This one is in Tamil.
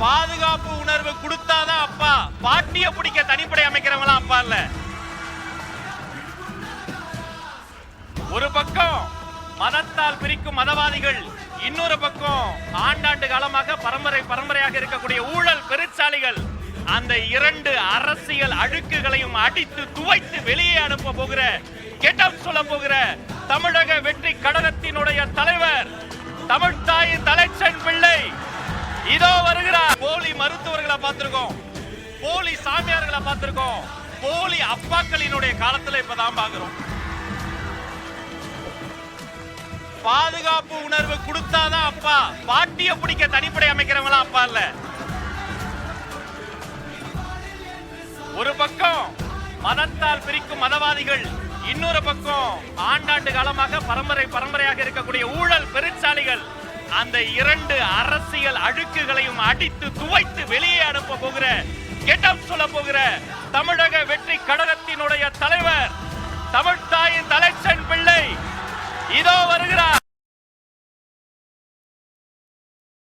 பாதுகாப்பு உணர்வு கொடுத்தாதான் அப்பா. பாட்டிய பிடிக்க தனிப்படை அமைக்கிறவங்களா அப்பா இல்ல. ஒரு பக்கம் மதத்தால் பிரிக்கும் மதவாதிகள், இன்னொரு பக்கம் ஆண்டாண்டு காலமாக பரம்பரையாக இருக்கக்கூடிய ஊழல் பெருச்சாளிகள். அந்த இரண்டு அரசியல் அழுக்குகளையும் அடித்து துவைத்து வெளியே அனுப்ப போகிற, கெட்டப் சொல்ல போகிற தமிழக வெற்றி கழகத்தினுடைய தலைவர் தமிழ் தாயின் தலைச்சன் பிள்ளை இதோ வருகிறார். போலி மருத்துவர்களை பார்த்திருக்கோம், போலி சாமியார்களை பார்த்திருக்கோம், போலி அப்பாக்களினுடைய காலத்துல இப்பதான் பாக்குறோம். பாதுகாப்பு உணர்வு கொடுத்தாதான் அப்பா. பாட்டிய பிடிக்க தனிப்படை அமைக்கிறவங்களா அப்பா இல்ல. ஒரு பக்கம் மதத்தால் பிரிக்கும் மதவாதிகள், இன்னொரு பக்கம் ஆண்டாண்டு காலமாக பரம்பரையாக இருக்கக்கூடிய ஊழல் பெருச்சாளிகள். அந்த இரண்டு அரசியல் அழுக்குகளையும் அடித்து துவைத்து வெளியே அனுப்ப போகிற, கெட்டப் சொல்ல போகிற தமிழக வெற்றி கழகத்தினுடைய தலைவர் தமிழ் தாயின் தலைச்சன் பிள்ளை இதோ வருகிறார்.